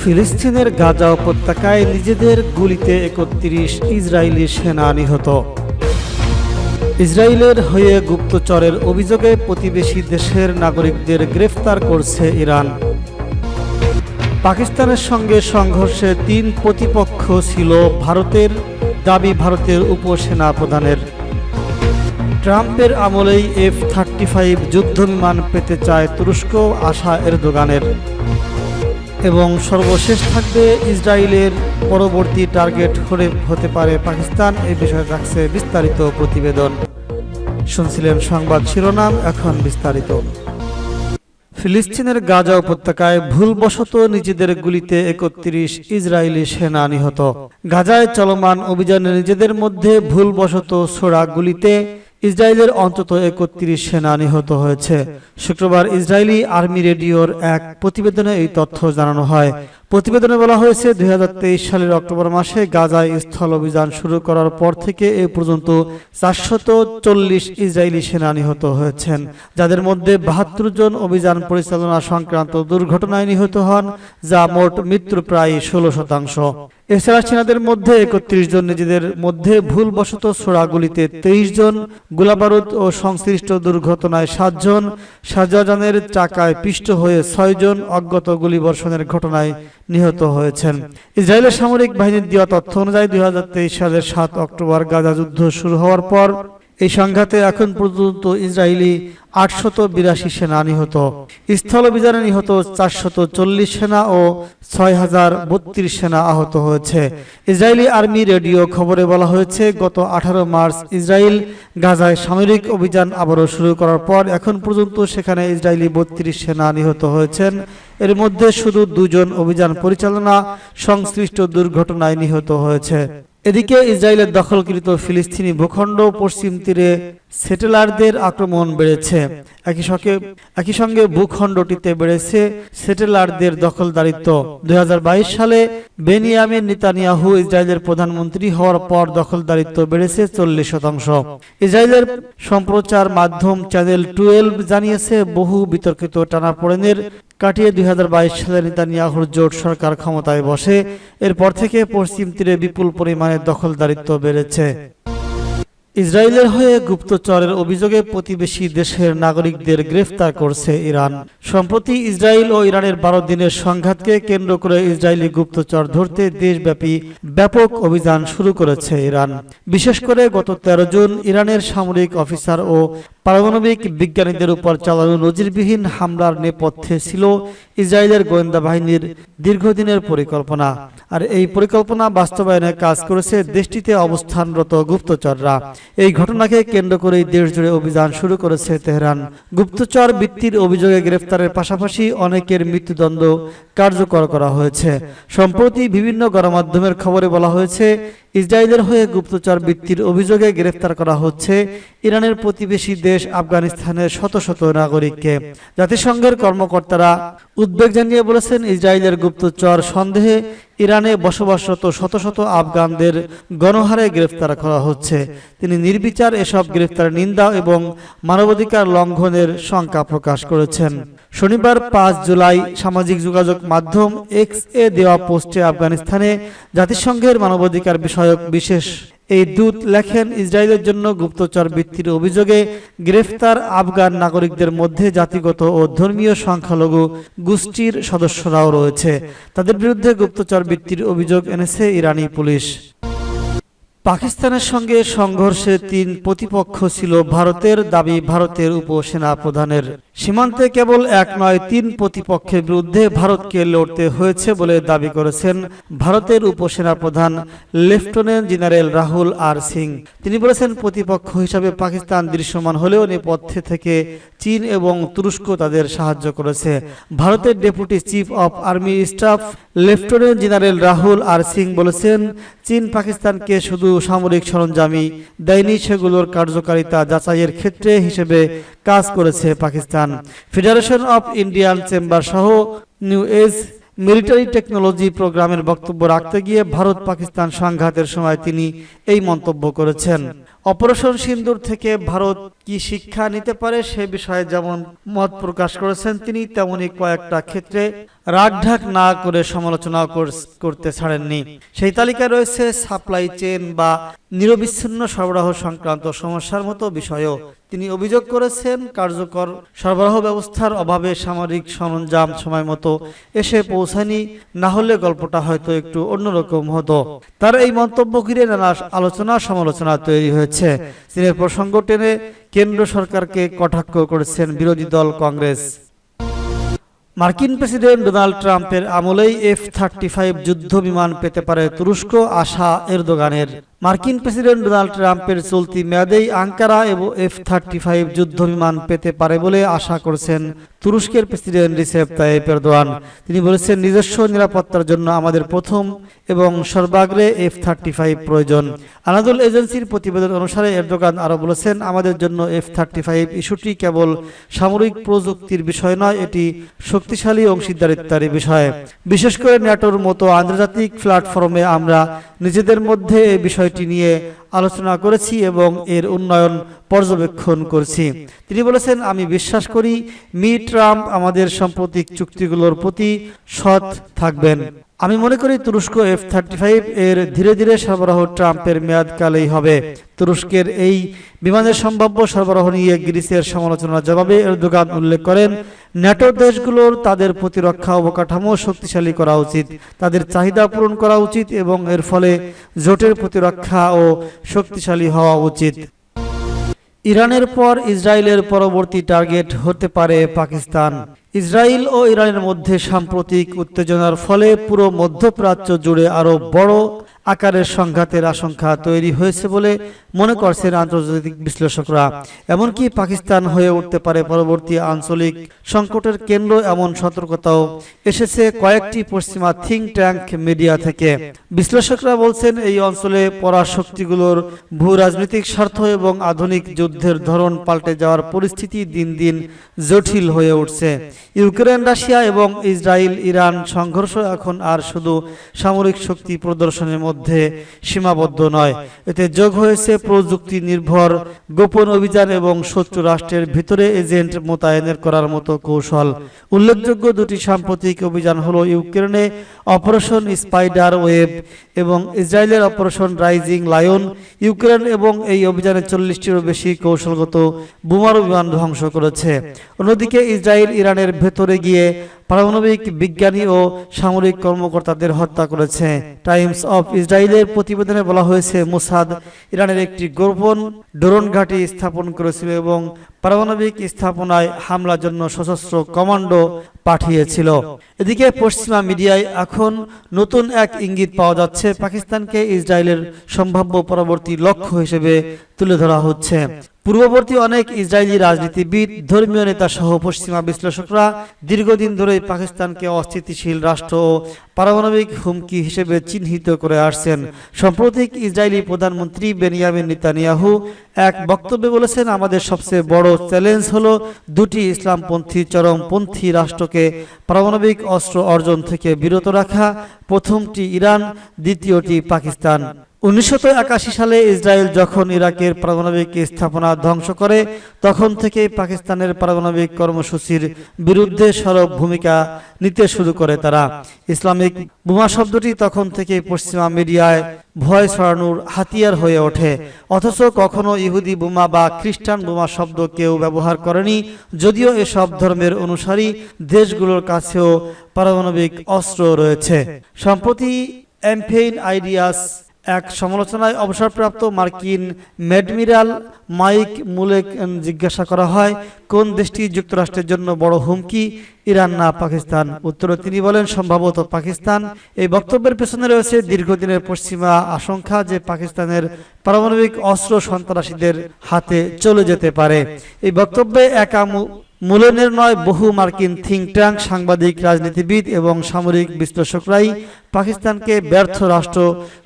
ফিলিস্তিনের গাজা উপত্যকায় নিজেদের গুলিতে ৩১ ইসরায়েলি সেনা নিহত। ইসরায়েলের হয়ে গুপ্তচরের অভিযোগে প্রতিবেশী দেশের নাগরিকদের গ্রেফতার করছে ইরান। পাকিস্তানের সঙ্গে সংঘর্ষে ৩ প্রতিপক্ষ ছিল ভারতের, দাবি ভারতের উপসেনা প্রধানের। ট্রাম্পের আমলেই F-35 যুদ্ধবিমান পেতে চায় তুরস্ক, আশা এরদোগানের। এবং সর্বশেষ থাকবে ইসরায়েলের পরবর্তী টার্গেট হতে পারে পাকিস্তান। এই বিষয়ে থাকছে বিস্তারিত প্রতিবেদন। শুনছিলেন সংবাদ শিরোনাম, এখন বিস্তারিত। ফিলিস্তিনের গাজা উপত্যকায় ভুলবশত নিজেদের গুলিতে ৩১ ইসরায়েলি সেনা নিহত। গাজায় চলমান অভিযানে নিজেদের মধ্যে ভুলবশত ছোড়া গুলিতে ইসরায়েলের অন্তত ৩১ সেনা নিহত হয়েছে। শুক্রবার ইসরায়েলি আর্মি রেডিওর এক প্রতিবেদনে এই তথ্য জানানো হয়। প্রতিবেদনে বলা হয়েছে, ২০২৩ সালের অক্টোবর মাসে গাজায় স্থল অভিযান শুরু করার পর থেকে এ পর্যন্ত ৪৪০ ইসরায়েলি সেনা নিহত হয়েছেন, যাদের মধ্যে ৭২ জন অভিযান পরিচালনা সংক্রান্ত দুর্ঘটনায় নিহত হন, যা মোট মৃত্যুর প্রায় ১৬%। এছাড়া সেনাদের মধ্যে ৩১ জন নিজেদের মধ্যে ভুলবশত ছোড়া গুলিতে ২৩ জন, গোলাবারুদ ও সংশ্লিষ্ট দুর্ঘটনায় ৭ জন, শাহজাহানের চাকায় পিষ্ট হয়ে ৬ জন, অজ্ঞাত গুলিবর্ষণের ঘটনায় নিহত হয়েছেন। ইসরায়েলের সামরিক বাহিনীর দেওয়া তথ্য অনুযায়ী ২০২৩ সালের ৭ অক্টোবর গাজা যুদ্ধ শুরু হওয়ার পর এই সংঘাতে এখন পর্যন্ত ইসরায়েলি ৮৮২ সেনা নিহত। স্থল অভিযানে নিহত ৪৪০ সেনা ও ৬০৩২ সেনা আহত হয়েছে। ইসরায়েলি আর্মি রেডিও খবরে বলা হয়েছে, গত ১৮ মার্চ ইসরায়েল গাজায় সামরিক অভিযান আবারও শুরু করার পর এখন পর্যন্ত সেখানে ইসরায়েলি ৩২ সেনা নিহত হয়েছেন। এর মধ্যে শুধু ২ জন অভিযান পরিচালনা সংশ্লিষ্ট দুর্ঘটনায় নিহত হয়েছে। এদিকে ইসরায়েলের দখলকৃত ফিলিস্তিনি ভূখণ্ড পশ্চিম তীরে সেটেলারদের আক্রমণ বেড়েছে। একই সঙ্গে ভূখণ্ডটিতে বেড়েছে সেটেলারদের দখলদারিত্ব। ২০২২ সালে বেনিয়ামিন নেতানিয়াহু ইসরায়েলের প্রধানমন্ত্রী হওয়ার পর দখলদারিত্ব বেড়েছে ৪০%। ইসরায়েলের সম্প্রচার মাধ্যম চ্যানেল 12 জানিয়েছে, বহু বিতর্কিত টানাপোড়েনের কাটিয়ে ২০২২ সালে নেতানিয়াহুর জোট সরকার ক্ষমতায় বসে। এরপর থেকে পশ্চিম তীরে বিপুল পরিমাণে দখলদারিত্ব বেড়েছে। ইসরায়েলের হয়ে গুপ্তচরের অভিযোগে প্রতিবেশী দেশের নাগরিকদের গ্রেফতার করছে ইরান। সম্প্রতি ইসরায়েল ও ইরানের ১২ দিনের সংঘাতকে কেন্দ্র করে ইসরায়েলি গুপ্তচর ধরতে দেশব্যাপী ব্যাপক অভিযান শুরু করেছে ইরান। বিশেষ করে গত ১৩ জুন ইরানের সামরিক অফিসার ও পারমাণবিক বিজ্ঞানীদের উপর চালানো নজিরবিহীন হামলার নেপথ্যে ছিল ইসরায়েলের গোয়েন্দা বাহিনীর দীর্ঘদিনের পরিকল্পনা। আর এই পরিকল্পনা বাস্তবায়নে কাজ করেছে দেশটিতে অবস্থানরত গুপ্তচররা। এই ঘটনাকে কেন্দ্র করেই দেশজুড়ে অভিযান শুরু করেছে তেহরান। গুপ্তচর বৃত্তির অভিযোগে গ্রেফতারের পাশাপাশি অনেকের মৃত্যুদণ্ড কার্যকর করা হয়েছে। সম্প্রতি বিভিন্ন গণমাধ্যমের খবরে বলা হয়েছে, ইসরায়েলের হয়ে গুপ্তচর বৃত্তির অভিযোগে গ্রেফতার করা হচ্ছে ইরানের প্রতিবেশী দেশ আফগানিস্তানের শত শত নাগরিককে। জাতিসংঘের কর্মকর্তারা উদ্বেগ জানিয়ে বলেছেন, ইসরায়েলের গুপ্তচর সন্দেহে ইরানে বসবাসরত শত শত আফগানদের গণহারে গ্রেফতার করা হচ্ছে। তিনি নির্বিচার এসব গ্রেফতার নিন্দা এবং মানবাধিকার লঙ্ঘনের শঙ্কা প্রকাশ করেছেন। শনিবার ৫ জুলাই সামাজিক যোগাযোগ মাধ্যম এক্স এ দেওয়া পোস্টে আফগানিস্তানে জাতিসংঘের মানবাধিকার বিষয়ক বিশেষ এই দূত লেখেন, ইসরায়েলের জন্য গুপ্তচর বৃত্তির অভিযোগে গ্রেফতার আফগান নাগরিকদের মধ্যে জাতিগত ও ধর্মীয় সংখ্যালঘু গোষ্ঠীর সদস্যরাও রয়েছে। তাদের বিরুদ্ধে গুপ্তচর বৃত্তির অভিযোগ এনেছে ইরানি পুলিশ। পাকিস্তানের সঙ্গে সংঘর্ষে ৩ প্রতিপক্ষ ছিল ভারতের, দাবি ভারতের উপসেনা প্রধানের। সীমান্তে কেবল এক নয়, ৩ প্রতিপক্ষের বিরুদ্ধে ভারতকে লড়তে হয়েছে বলে দাবি করেছেন ভারতের উপসেনা প্রধান lieutenant general Rahul R Singh. তিনি বলেছেন, প্রতিপক্ষ হিসাবে পাকিস্তান দৃশ্যমান হলেও নেপথ্যে থেকে চীন এবং তুরস্ক তাদের সাহায্য করেছে। ভারতের deputy chief of army staff lieutenant general Rahul R Singh বলেছেন, চীন পাকিস্তানকে শুধু সামরিক সরঞ্জামই দেয়নি, সেগুলোর কার্যকারিতা যাচাইয়ের ক্ষেত্রে হিসেবে কাজ করেছে Pakistan. Federation of Indian chamber সহ নিউ এজ মিলিটারি টেকনোলজি প্রোগ্রামের বক্তব্য রাখতে গিয়ে ভারত পাকিস্তান সংঘাতের সময় তিনি এই মন্তব্য করেছেন। অপারেশন সিন্দুর থেকে ভারত কি শিক্ষা নিতে পারে সে বিষয়ে যেমন মত প্রকাশ করেছেন তিনি, তেমনি কয়েকটা ক্ষেত্রে রাগঢাক না করে সমালোচনা করতে ছাড়েননি। সেই তালিকায় রয়েছে সাপ্লাই চেইন বা নিরবিচ্ছিন্ন সরবরাহ সংক্রান্ত সমস্যার মতো বিষয়ও। তিনি অভিযোগ করেছেন কার্যকর সরবরাহ ব্যবস্থার অভাবে সামরিক সরঞ্জাম সময় মতো এসে পৌঁছায়নি, না হলে গল্পটা হয়তো একটু অন্যরকম হতো। তার এই মন্তব্য ঘিরে নানা আলোচনা সমালোচনা তৈরি হয়েছে। চীনের প্রসঙ্গ টেনে কেন্দ্র সরকারকে কটাক্ষ করেছেন বিরোধী দল কংগ্রেস। মার্কিন প্রেসিডেন্ট ডোনাল্ড ট্রাম্পের আমলেই F-35 যুদ্ধ বিমান পেতে পারে তুরস্ক, আশা এরদোগানের। মার্কিন প্রেসিডেন্ট ডোনাল্ড ট্রাম্পের চলতি মেয়াদেই আঙ্কারা এবং F-35 যুদ্ধ বিমান পেতে পারে বলে আশা করেছেন তুরস্কের প্রেসিডেন্ট রিসেপ তাইয়েপ এরদোয়ান। তিনি বলেছেন, নিজস্ব নিরাপত্তার জন্য আমাদের প্রথম এবং সর্বাগ্রে F-35 প্রয়োজন। আনাদুল এজেন্সির প্রতিবেদন অনুসারে এরদোগান আরও বলেছেন, আমাদের জন্য F-35 ইস্যুটি কেবল সামরিক প্রযুক্তির বিষয় নয়, এটি শক্তিশালী অংশীদারিত্বের বিষয়। বিশেষ করে ন্যাটোর মতো আন্তর্জাতিক প্ল্যাটফর্মে আমরা নিজেদের মধ্যে এই বিষয়টি নিয়ে আলোচনা করেছি এবং এর উন্নয়ন পর্যবেক্ষণ করছি। তিনি বলেছেন, আমি বিশ্বাস করি ট্রাম্প আমাদের সাম্প্রতিক চুক্তিগুলোর প্রতি সৎ থাকবেন। আমি মনে করি তুরস্ক F-35 এর ধীরে ধীরে সরবরাহ ট্রাম্পের মেয়াদকালেই হবে। তুরস্কের এই বিমানের সম্ভাব্য সরবরাহ নিয়ে গ্রিসের সমালোচনার জবাবে এরদোগান উল্লেখ করেন, ন্যাটো দেশগুলোর তাদের প্রতিরক্ষা অবকাঠামো শক্তিশালী করা উচিত, তাদের চাহিদা পূরণ করা উচিত এবং এর ফলে জোটের প্রতিরক্ষা ও শক্তিশালী হওয়া উচিত। ইরানের পর ইসরায়েলের পরবর্তী টার্গেট হতে পারে পাকিস্তান। ইসরায়েল ও ইরানের মধ্যে সাম্প্রতিক উত্তেজনার ফলে পুরো মধ্যপ্রাচ্য জুড়ে আরও বড় আকারের সংঘাতের আশঙ্কা তৈরি হয়েছে বলে মনে করছেন আন্তর্জাতিক বিশ্লেষকরা। এমনকি পাকিস্তান হয়ে উঠতে পারে পরবর্তী আঞ্চলিক সংকটের কেন্দ্র, এমন সতর্কতাও এসেছে কয়েকটি পশ্চিমা থিঙ্ক ট্যাঙ্ক মিডিয়া থেকে। বিশ্লেষকরা বলছেন, এই অঞ্চলে পরাশক্তিগুলোর ভূ রাজনৈতিক স্বার্থ এবং আধুনিক যুদ্ধের ধরন পাল্টে যাওয়ার পরিস্থিতি দিন দিন জটিল হয়ে উঠছে। ইউক্রেন, রাশিয়া এবং ইসরায়েল ইরান সংঘর্ষ এখন আর শুধু সামরিক শক্তি প্রদর্শনের মধ্যে সীমাবদ্ধ নয়, এতে যোগ হয়েছে প্রযুক্তি নির্ভর গোপন অভিযান এবং শত্রু রাষ্ট্রের ভিতরে এজেন্ট মোতায়েনের করার মতো কৌশল। উল্লেখযোগ্য দুটি সাম্প্রতিক অভিযান হলো ইউক্রেনে অপারেশন স্পাইডার ওয়েব এবং ইসরায়েলের অপারেশন রাইজিং লায়ন। ইউক্রেন এবং এই অভিযানে 40টিরও বেশি কৌশলগত বোমারু বিমান ধ্বংস করেছে। অন্যদিকে ইসরায়েল ইরানের ভেতরে গিয়ে পারমাণবিক বিজ্ঞানী ও সামরিক কর্মকর্তাদের হত্যা করেছে। টাইমস অফ ইসরায়েলের প্রতিবেদনে বলা হয়েছে, মোসাদ ইরানের একটি গোপন ড্রোন ঘাঁটি স্থাপন করেছিল এবং পারমাণবিক স্থাপনায় হামলার জন্য সশস্ত্র কমান্ডো পাঠিয়েছিল। এদিকে পশ্চিমা মিডিয়ায় এখন নতুন এক ইঙ্গিত পাওয়া যাচ্ছে, পাকিস্তানকে ইসরায়েলের সম্ভাব্য পরবর্তী লক্ষ্য হিসেবে তুলে ধরা হচ্ছে। পূর্ববর্তী অনেক ইসরায়েলি রাজনীতিবিদ, ধর্মীয় নেতা সহ পশ্চিমা বিশ্লেষকরা দীর্ঘদিন ধরেই পাকিস্তানকে অস্থিতিশীল রাষ্ট্র ও পারমাণবিক হুমকি হিসেবে চিহ্নিত করে আসছেন। সাম্প্রতিক ইসরায়েলি প্রধানমন্ত্রী বেনিয়ামিন নেতানিয়াহু এক বক্তব্যে বলেছেন, আমাদের সবচেয়ে বড় চ্যালেঞ্জ হলো দুটি ইসলামপন্থী চরমপন্থী রাষ্ট্রকে পারমাণবিক অস্ত্র অর্জন থেকে বিরত রাখা। প্রথমটি ইরান, দ্বিতীয়টি পাকিস্তান। 1981 সালে ইসরায়েল যখন ইরাকের পারমাণবিক স্থাপনা ধ্বংস করে, তখন থেকেই পাকিস্তানের পারমাণবিক কর্মসূচির বিরুদ্ধে সরব ভূমিকা নিতে শুরু করে তারা। ইসলামিক বোমা শব্দটি তখন থেকেই পশ্চিমা মিডিয়ায় ভয় ছড়ানোর হাতিয়ার হয়ে ওঠে। অথচ কখনো ইহুদি বোমা বা খ্রিস্টান বোমা শব্দ কেউ ব্যবহার করেনি, যদিও এসব ধর্মের অনুসারী দেশগুলোর কাছেও পারমাণবিক অস্ত্র রয়েছে। সম্প্রতি এমফেইন আইডিয়াস এক সমালোচনায় অবসরপ্রাপ্ত মার্কিন অ্যাডমিরাল মাইক মুলেক জিজ্ঞাসা করা হয়, কোন দেশটি যুক্তরাষ্ট্রের জন্য বড় হুমকি, ইরান না পাকিস্তান? উত্তরে তিনি বলেন, সম্ভবত পাকিস্তান। এই বক্তব্যের পেছনে রয়েছে দীর্ঘদিনের পশ্চিমা আশঙ্কা যে পাকিস্তানের পারমাণবিক অস্ত্র সন্ত্রাসীদের হাতে চলে যেতে পারে। এই বক্তব্যে একা মুলেনের নয়, বহু মার্কিন থিঙ্ক ট্যাঙ্ক, সাংবাদিক, রাজনীতিবিদ এবং সামরিক বিশ্লেষকরাই পাকিস্তানকে ব্যর্থ রাষ্ট্র,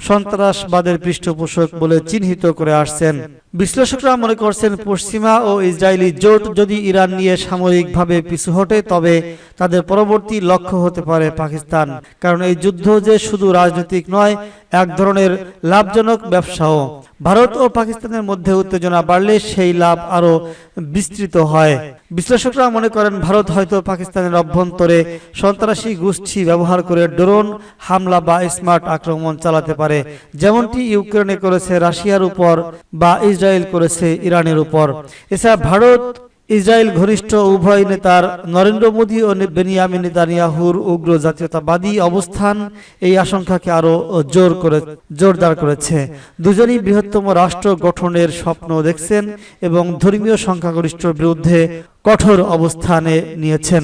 সন্ত্রাসবাদের পৃষ্ঠপোষক বলে চিহ্নিত করে আসছেন। বিশ্লেষকরা মনে করছেন, পশ্চিমা ও ইসরায়েলি জোট যদি ইরান নিয়ে সামরিকভাবে পিছু হটে, তবে তাদের পরবর্তী লক্ষ্য হতে পারে পাকিস্তান। কারণ এই যুদ্ধ যে শুধু রাজনৈতিক নয়, এক ধরনের লাভজনক ব্যবসাও। ভারত ও পাকিস্তানের মধ্যে উত্তেজনা বাড়লে সেই লাভ আরো বিস্তৃত হয়। বিশ্লেষকরা মনে করেন, ভারত হয়তো পাকিস্তানের অভ্যন্তরে সন্ত্রাসী গোষ্ঠী ব্যবহার করে ড্রোন হামলা বা স্মার্ট আক্রমণ চালাতে পারে, যেমনটি ইউক্রেনে করেছে রাশিয়ার উপর বা ইসরায়েল করেছে ইরানের উপর। এছাড়া ভারত ইসরায়েল ঘনিষ্ঠ উভয় নেতার নরেন্দ্র মোদী ও বেনিয়ামিন নেতানিয়াহুর উগ্র জাতীয়তাবাদী অবস্থান এই আশঙ্কাকে আরো জোরদার করেছে। দুজনই বৃহত্তম রাষ্ট্র গঠনের স্বপ্ন দেখছেন এবং ধর্মীয় সংখ্যাগরিষ্ঠের বিরুদ্ধে কঠোর অবস্থানে নিয়েছেন।